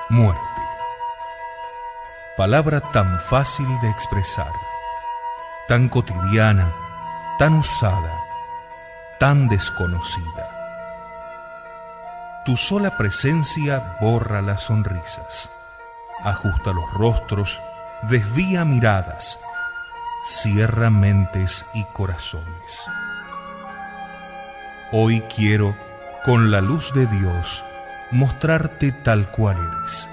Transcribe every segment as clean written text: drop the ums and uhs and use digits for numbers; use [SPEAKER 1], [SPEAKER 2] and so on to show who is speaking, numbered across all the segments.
[SPEAKER 1] Muerte. Palabra tan fácil de expresar, tan cotidiana, tan usada, tan desconocida. Tu sola presencia borra las sonrisas, ajusta los rostros, desvía miradas, cierra mentes y corazones. Hoy quiero, con la luz de Dios, mostrarte tal cual eres.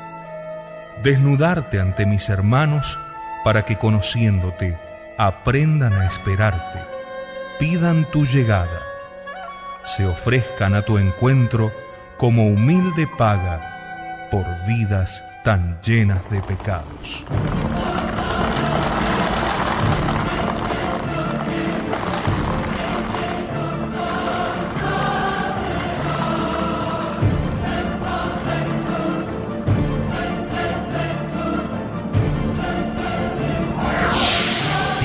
[SPEAKER 1] Desnudarte ante mis hermanos para que, conociéndote, aprendan a esperarte, pidan tu llegada, se ofrezcan a tu encuentro como humilde paga por vidas tan llenas de pecados.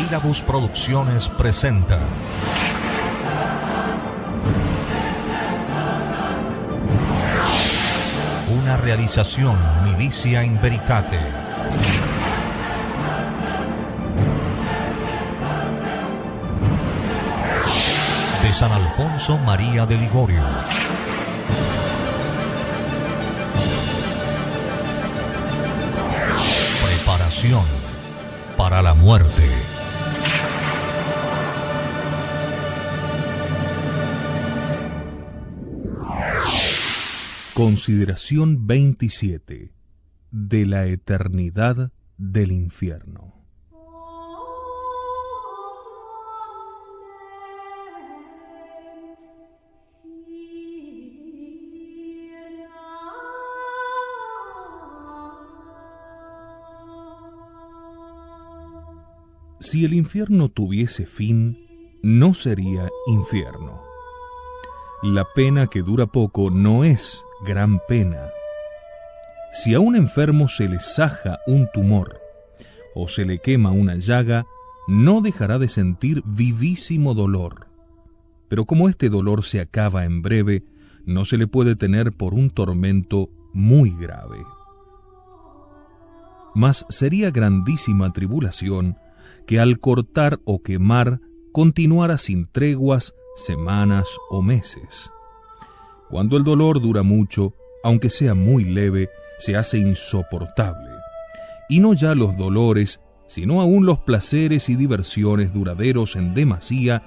[SPEAKER 2] Sílabus Producciones presenta una realización Milicia in Veritate. De San Alfonso María de Ligorio. Preparación para la muerte.
[SPEAKER 1] Consideración 27. De la eternidad del infierno. Si el infierno tuviese fin, no sería infierno. La pena que dura poco no es gran pena. Si a un enfermo se le saja un tumor o se le quema una llaga, no dejará de sentir vivísimo dolor. Pero como este dolor se acaba en breve, no se le puede tener por un tormento muy grave. Mas sería grandísima tribulación que al cortar o quemar continuara sin treguas semanas o meses. Cuando el dolor dura mucho, aunque sea muy leve, se hace insoportable. Y no ya los dolores, sino aún los placeres y diversiones duraderos en demasía,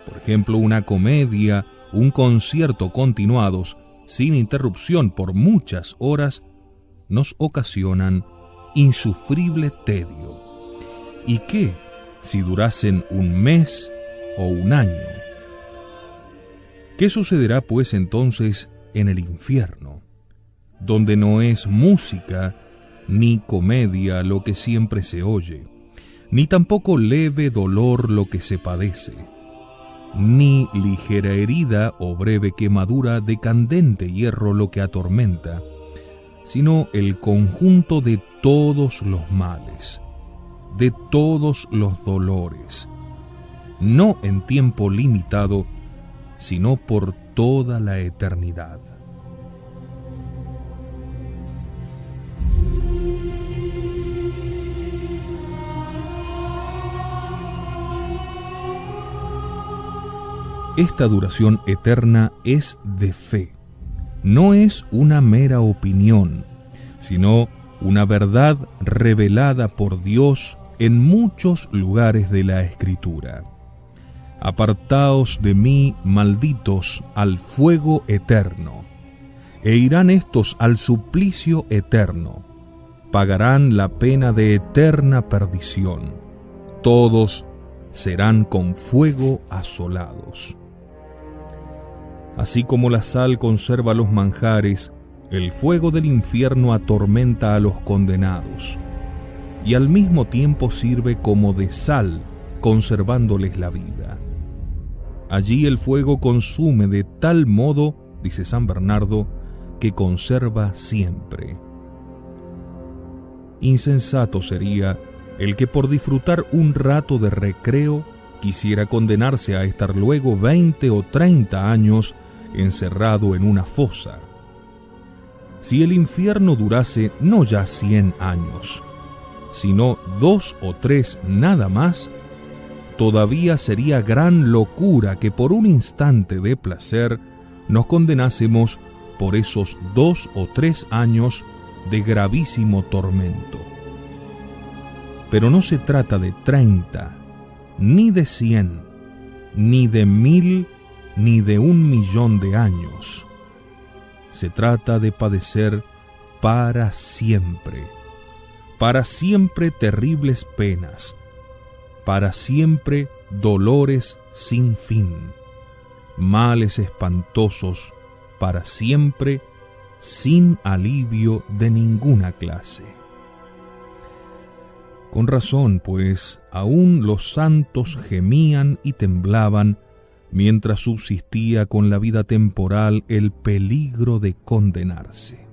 [SPEAKER 1] por ejemplo una comedia, un concierto continuados, sin interrupción por muchas horas, nos ocasionan insufrible tedio. ¿Y qué si durasen un mes o un año? ¿Qué sucederá pues entonces en el infierno, donde no es música ni comedia lo que siempre se oye, ni tampoco leve dolor lo que se padece, ni ligera herida o breve quemadura de candente hierro lo que atormenta, sino el conjunto de todos los males, de todos los dolores, no en tiempo limitado, sino por toda la eternidad? Esta duración eterna es de fe, no es una mera opinión, sino una verdad revelada por Dios en muchos lugares de la Escritura. Apartaos de mí, malditos, al fuego eterno, e irán estos al suplicio eterno, pagarán la pena de eterna perdición, todos serán con fuego asolados. Así como la sal conserva los manjares, el fuego del infierno atormenta a los condenados, y al mismo tiempo sirve como de sal, conservándoles la vida. Allí el fuego consume de tal modo, dice San Bernardo, que conserva siempre. Insensato sería el que por disfrutar un rato de recreo quisiera condenarse a estar luego 20 o 30 años encerrado en una fosa. Si el infierno durase no ya 100 años, sino 2 o 3 nada más, todavía sería gran locura que por un instante de placer nos condenásemos por esos 2 o 3 años de gravísimo tormento. Pero no se trata de 30, ni de 100, ni de 1000, ni de 1.000.000 de años. Se trata de padecer para siempre terribles penas, para siempre dolores sin fin, males espantosos, para siempre sin alivio de ninguna clase. Con razón, pues, aún los santos gemían y temblaban mientras subsistía con la vida temporal el peligro de condenarse.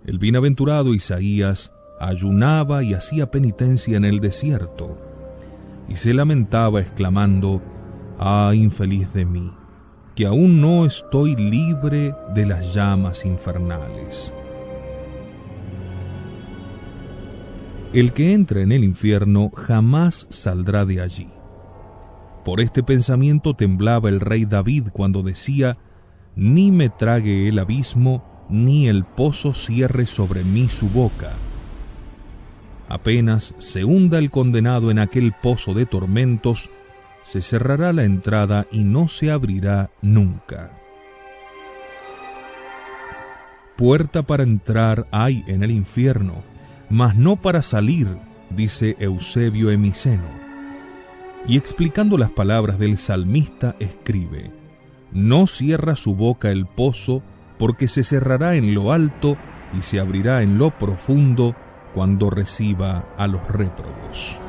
[SPEAKER 1] El bienaventurado Isaías ayunaba y hacía penitencia en el desierto, y se lamentaba exclamando: «¡Ah, infeliz de mí, que aún no estoy libre de las llamas infernales!». El que entra en el infierno jamás saldrá de allí. Por este pensamiento temblaba el rey David cuando decía: «Ni me trague el abismo, ni el pozo cierre sobre mí su boca». Apenas se hunda el condenado en aquel pozo de tormentos, se cerrará la entrada y no se abrirá nunca. Puerta para entrar hay en el infierno, mas no para salir, dice Eusebio Emiceno. Y explicando las palabras del salmista escribe: «No cierra su boca el pozo, porque se cerrará en lo alto y se abrirá en lo profundo cuando reciba a los réprobos».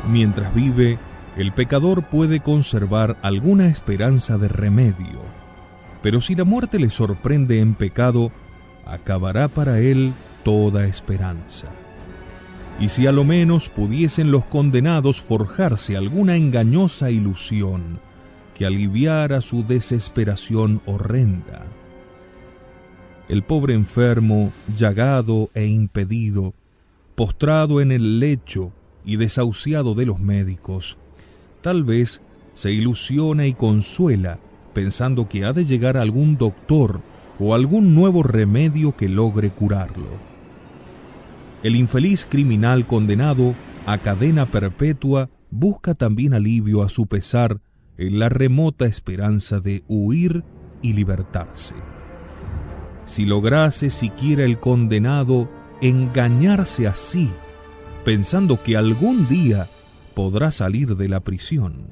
[SPEAKER 1] Mientras vive, el pecador puede conservar alguna esperanza de remedio, pero si la muerte le sorprende en pecado, acabará para él toda esperanza. Y si a lo menos pudiesen los condenados forjarse alguna engañosa ilusión que aliviara su desesperación horrenda. El pobre enfermo, llagado e impedido, postrado en el lecho y desahuciado de los médicos, tal vez se ilusiona y consuela pensando que ha de llegar algún doctor o algún nuevo remedio que logre curarlo. El infeliz criminal condenado a cadena perpetua busca también alivio a su pesar en la remota esperanza de huir y libertarse. Si lograse siquiera el condenado engañarse así, pensando que algún día podrá salir de la prisión.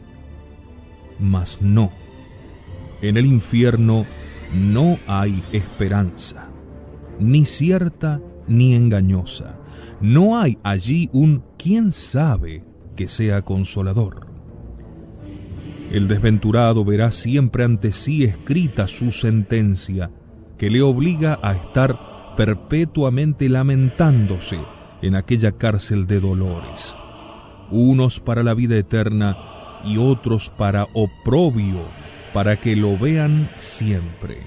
[SPEAKER 1] Mas no, en el infierno no hay esperanza, ni cierta ni engañosa. No hay allí un quién sabe que sea consolador. El desventurado verá siempre ante sí escrita su sentencia, que le obliga a estar perpetuamente lamentándose en aquella cárcel de dolores, unos para la vida eterna y otros para oprobio, para que lo vean siempre.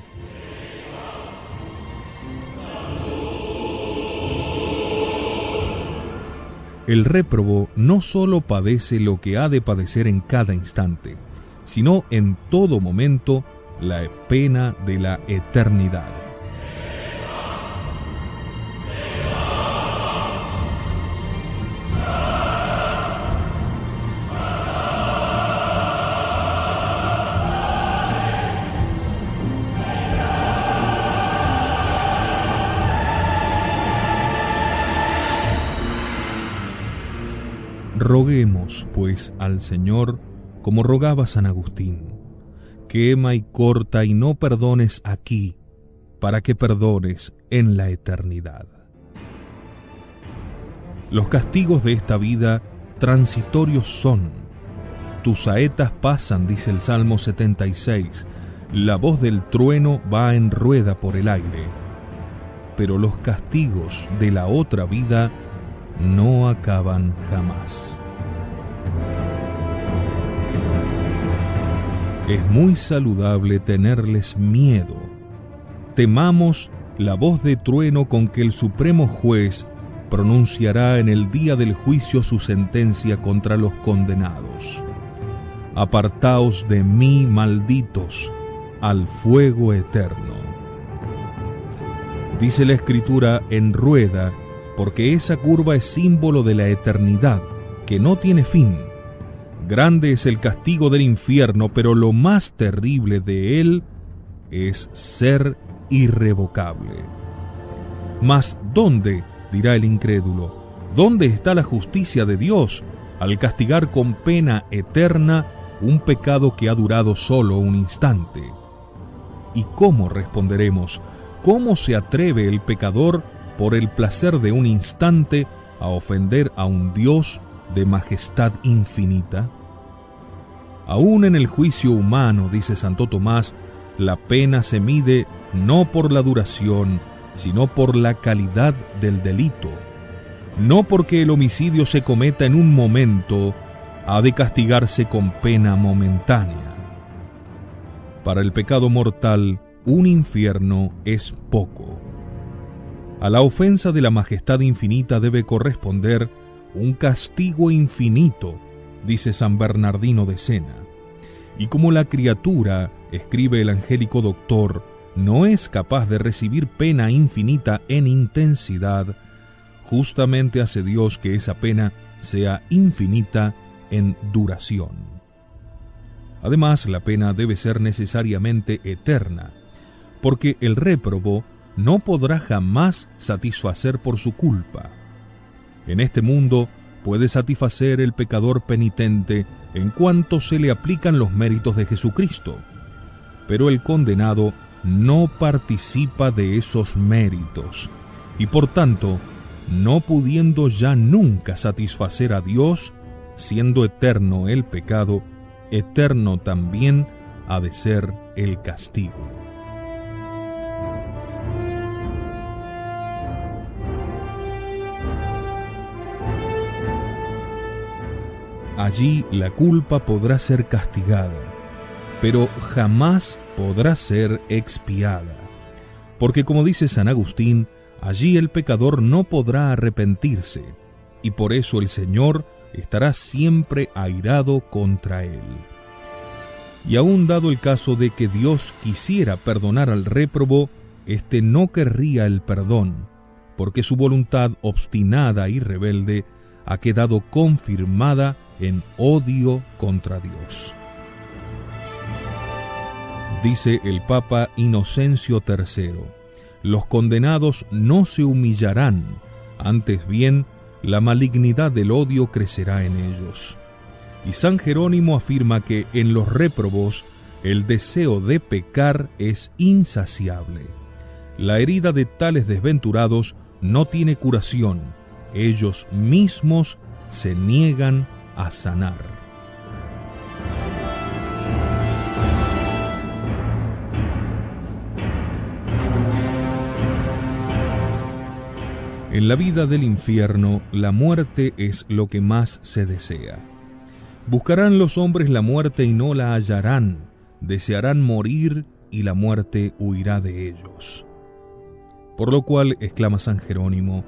[SPEAKER 1] El réprobo no solo padece lo que ha de padecer en cada instante, sino en todo momento la pena de la eternidad. Roguemos, pues, al Señor, como rogaba San Agustín: quema y corta y no perdones aquí, para que perdones en la eternidad. Los castigos de esta vida transitorios son. Tus saetas pasan, dice el Salmo 76, la voz del trueno va en rueda por el aire. Pero los castigos de la otra vida no acaban jamás. Es muy saludable tenerles miedo. Temamos la voz de trueno con que el Supremo Juez pronunciará en el día del juicio su sentencia contra los condenados. Apartaos de mí, malditos, al fuego eterno. Dice la Escritura en rueda, porque esa curva es símbolo de la eternidad, que no tiene fin. Grande es el castigo del infierno, pero lo más terrible de él es ser irrevocable. Mas, ¿dónde? Dirá el incrédulo. ¿Dónde está la justicia de Dios al castigar con pena eterna un pecado que ha durado solo un instante? ¿Y cómo responderemos? ¿Cómo se atreve el pecador, por el placer de un instante, a ofender a un Dios de majestad infinita? Aún en el juicio humano, dice Santo Tomás, la pena se mide no por la duración, sino por la calidad del delito. No porque el homicidio se cometa en un momento, ha de castigarse con pena momentánea. Para el pecado mortal, un infierno es poco. A la ofensa de la majestad infinita debe corresponder un castigo infinito, dice San Bernardino de Sena. Y como la criatura, escribe el angélico doctor, no es capaz de recibir pena infinita en intensidad, justamente hace Dios que esa pena sea infinita en duración. Además, la pena debe ser necesariamente eterna, porque el réprobo no podrá jamás satisfacer por su culpa. En este mundo puede satisfacer el pecador penitente en cuanto se le aplican los méritos de Jesucristo, pero el condenado no participa de esos méritos, y por tanto, no pudiendo ya nunca satisfacer a Dios, siendo eterno el pecado, eterno también ha de ser el castigo. Allí la culpa podrá ser castigada, pero jamás podrá ser expiada, porque como dice San Agustín, allí el pecador no podrá arrepentirse, y por eso el Señor estará siempre airado contra él. Y aun dado el caso de que Dios quisiera perdonar al réprobo, éste no querría el perdón, porque su voluntad obstinada y rebelde ha quedado confirmada en odio contra Dios. Dice el Papa Inocencio III, los condenados no se humillarán, antes bien, la malignidad del odio crecerá en ellos. Y San Jerónimo afirma que en los réprobos el deseo de pecar es insaciable. La herida de tales desventurados no tiene curación, ellos mismos se niegan a sanar. En la vida del infierno, la muerte es lo que más se desea. Buscarán los hombres la muerte y no la hallarán, desearán morir y la muerte huirá de ellos. Por lo cual, exclama San Jerónimo,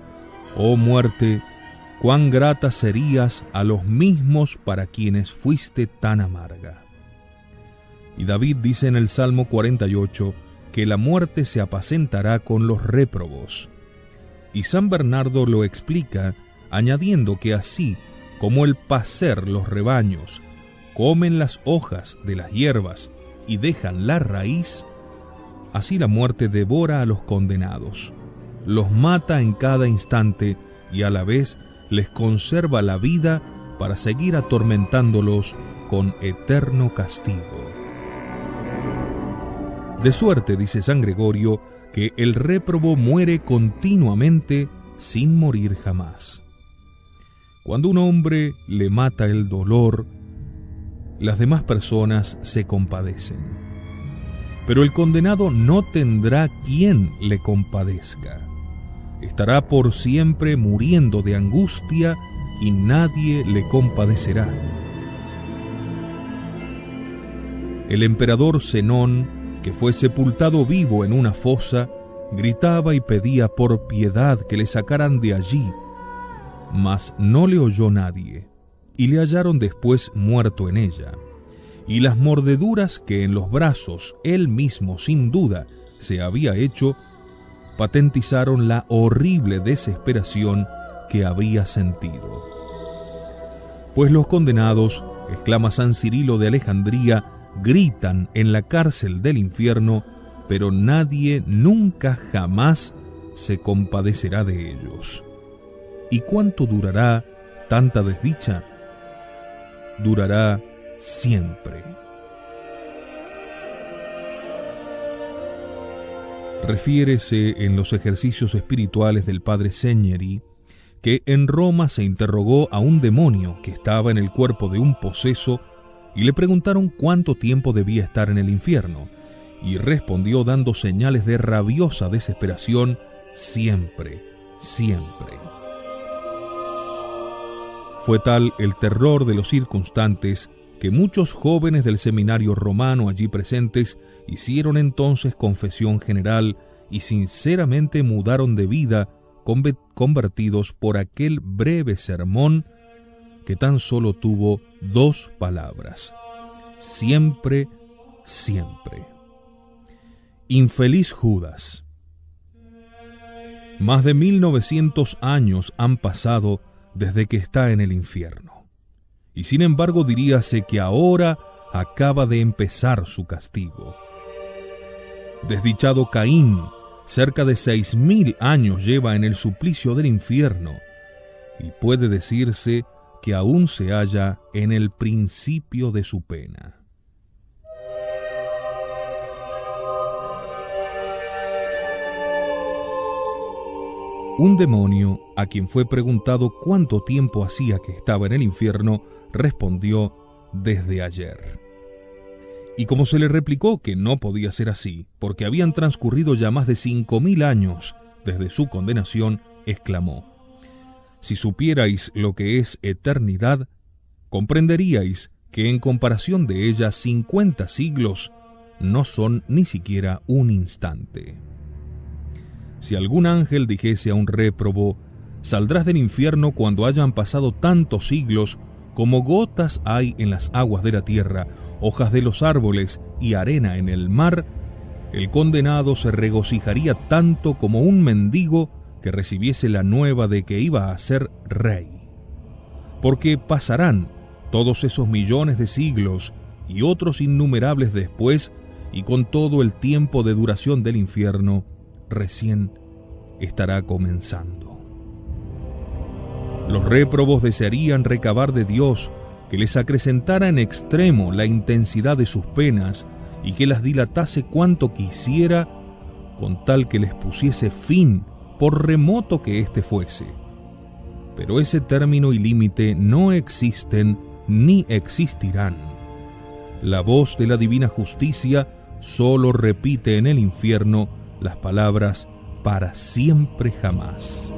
[SPEAKER 1] «Oh muerte, cuán grata serías a los mismos para quienes fuiste tan amarga». Y David dice en el Salmo 48 que la muerte se apacentará con los réprobos. Y San Bernardo lo explica añadiendo que así como el pacer los rebaños comen las hojas de las hierbas y dejan la raíz, así la muerte devora a los condenados, los mata en cada instante y a la vez les conserva la vida para seguir atormentándolos con eterno castigo. De suerte, dice San Gregorio, que el réprobo muere continuamente sin morir jamás. Cuando un hombre le mata el dolor, las demás personas se compadecen. Pero el condenado no tendrá quien le compadezca. estará por siempre muriendo de angustia y nadie le compadecerá. El emperador Zenón, que fue sepultado vivo en una fosa, gritaba y pedía por piedad que le sacaran de allí, mas no le oyó nadie, y le hallaron después muerto en ella. Y las mordeduras que en los brazos él mismo sin duda se había hecho, patentizaron la horrible desesperación que había sentido. Pues los condenados, exclama San Cirilo de Alejandría, gritan en la cárcel del infierno, pero nadie nunca jamás se compadecerá de ellos. ¿Y cuánto durará tanta desdicha? Durará siempre. Refiérese en los ejercicios espirituales del padre Segneri que en Roma se interrogó a un demonio que estaba en el cuerpo de un poseso y le preguntaron cuánto tiempo debía estar en el infierno, y respondió dando señales de rabiosa desesperación: siempre, siempre. Fue tal el terror de los circunstantes que muchos jóvenes del seminario romano allí presentes hicieron entonces confesión general y sinceramente mudaron de vida, convertidos por aquel breve sermón que tan solo tuvo 2 palabras: siempre, siempre. Infeliz Judas. Más de 1900 años han pasado desde que está en el infierno, y sin embargo diríase que ahora acaba de empezar su castigo. Desdichado Caín, cerca de 6000 años lleva en el suplicio del infierno, y puede decirse que aún se halla en el principio de su pena. Un demonio, a quien fue preguntado cuánto tiempo hacía que estaba en el infierno, respondió: desde ayer. Y como se le replicó que no podía ser así, porque habían transcurrido ya más de 5000 años desde su condenación, exclamó: si supierais lo que es eternidad, comprenderíais que en comparación de ella 50 siglos no son ni siquiera un instante. Si algún ángel dijese a un réprobo: saldrás del infierno cuando hayan pasado tantos siglos, como gotas hay en las aguas de la tierra, hojas de los árboles y arena en el mar, el condenado se regocijaría tanto como un mendigo que recibiese la nueva de que iba a ser rey. Porque pasarán todos esos millones de siglos y otros innumerables después, y con todo el tiempo de duración del infierno recién estará comenzando. Los réprobos desearían recabar de Dios que les acrecentara en extremo la intensidad de sus penas y que las dilatase cuanto quisiera, con tal que les pusiese fin, por remoto que éste fuese. Pero ese término y límite no existen ni existirán. La voz de la divina justicia solo repite en el infierno las palabras: para siempre jamás.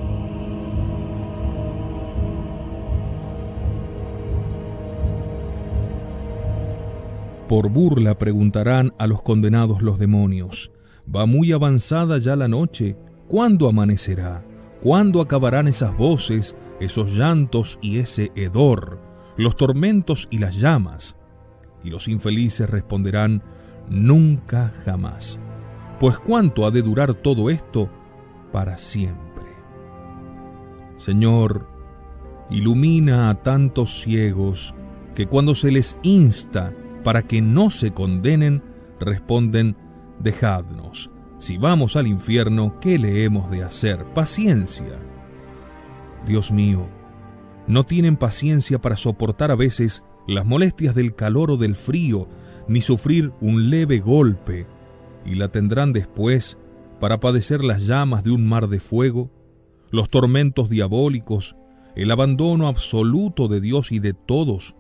[SPEAKER 1] Por burla preguntarán a los condenados los demonios: va muy avanzada ya la noche, ¿cuándo amanecerá? ¿Cuándo acabarán esas voces, esos llantos y ese hedor, los tormentos y las llamas? Y los infelices responderán: nunca jamás. Pues ¿cuánto ha de durar todo esto? Para siempre. Señor, ilumina a tantos ciegos que cuando se les insta para que no se condenen, responden: dejadnos. Si vamos al infierno, ¿qué le hemos de hacer? Paciencia. Dios mío, no tienen paciencia para soportar a veces las molestias del calor o del frío, ni sufrir un leve golpe, y la tendrán después para padecer las llamas de un mar de fuego, los tormentos diabólicos, el abandono absoluto de Dios y de todos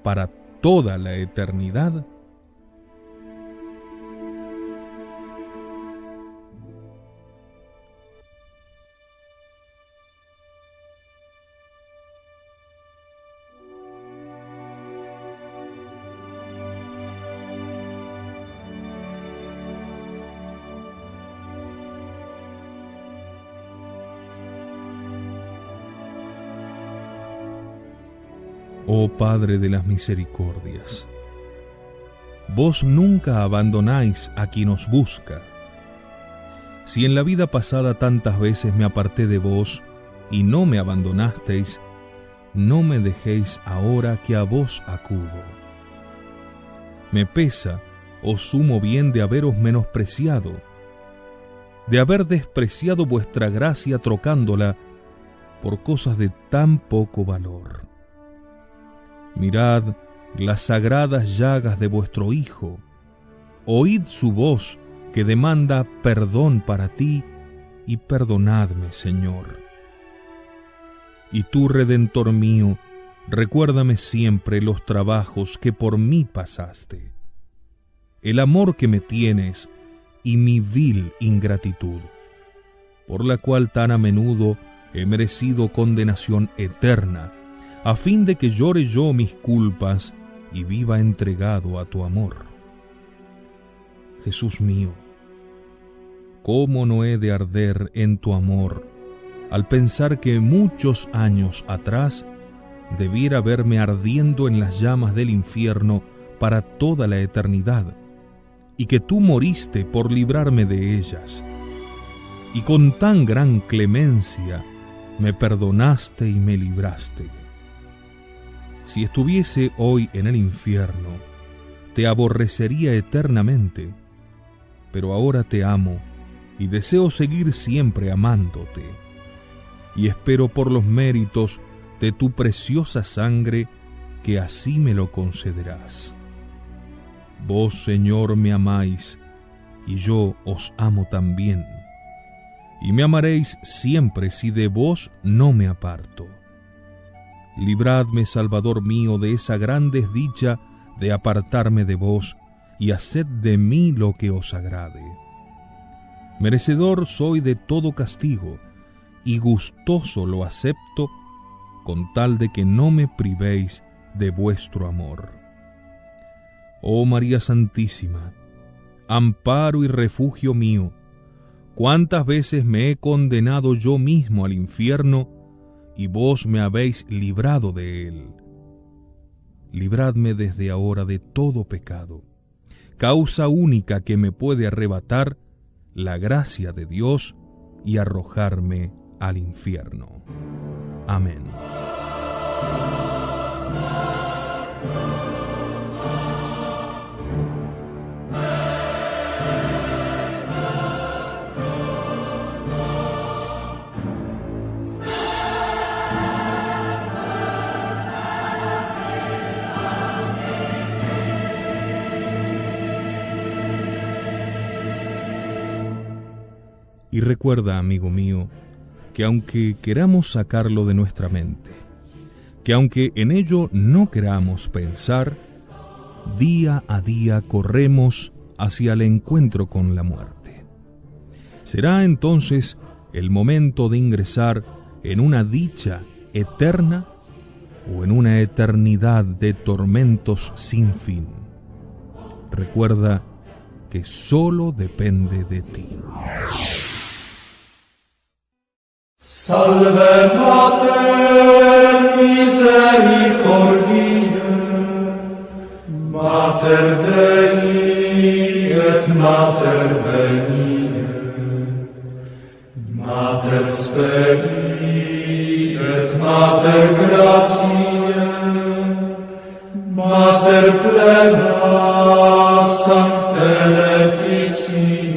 [SPEAKER 1] para toda la eternidad. Oh Padre de las misericordias, vos nunca abandonáis a quien os busca. Si en la vida pasada tantas veces me aparté de vos y no me abandonasteis, no me dejéis ahora que a vos acudo. Me pesa, oh sumo bien, de haberos menospreciado, de haber despreciado vuestra gracia trocándola por cosas de tan poco valor. Mirad las sagradas llagas de vuestro Hijo, oíd su voz que demanda perdón para ti, y perdonadme, Señor. Y tú, Redentor mío, recuérdame siempre los trabajos que por mí pasaste, el amor que me tienes y mi vil ingratitud, por la cual tan a menudo he merecido condenación eterna, a fin de que llore yo mis culpas y viva entregado a tu amor. Jesús mío, ¿cómo no he de arder en tu amor al pensar que muchos años atrás debiera verme ardiendo en las llamas del infierno para toda la eternidad, y que tú moriste por librarme de ellas, y con tan gran clemencia me perdonaste y me libraste? Si estuviese hoy en el infierno, te aborrecería eternamente, pero ahora te amo y deseo seguir siempre amándote, y espero por los méritos de tu preciosa sangre que así me lo concederás. Vos, Señor, me amáis, y yo os amo también, y me amaréis siempre si de vos no me aparto. Libradme, Salvador mío, de esa gran desdicha de apartarme de vos, y haced de mí lo que os agrade. Merecedor soy de todo castigo, y gustoso lo acepto, con tal de que no me privéis de vuestro amor. Oh María Santísima, amparo y refugio mío, cuántas veces me he condenado yo mismo al infierno, y vos me habéis librado de él. Libradme desde ahora de todo pecado, causa única que me puede arrebatar la gracia de Dios y arrojarme al infierno. Amén. Y recuerda, amigo mío, que aunque queramos sacarlo de nuestra mente, que aunque en ello no queramos pensar, día a día corremos hacia el encuentro con la muerte. Será entonces el momento de ingresar en una dicha eterna o en una eternidad de tormentos sin fin. Recuerda que solo depende de ti.
[SPEAKER 3] Salve Mater misericordiae, Mater Dei et Mater veniae, Mater speri et Mater gratiae, Mater plena Sancte Laetitia,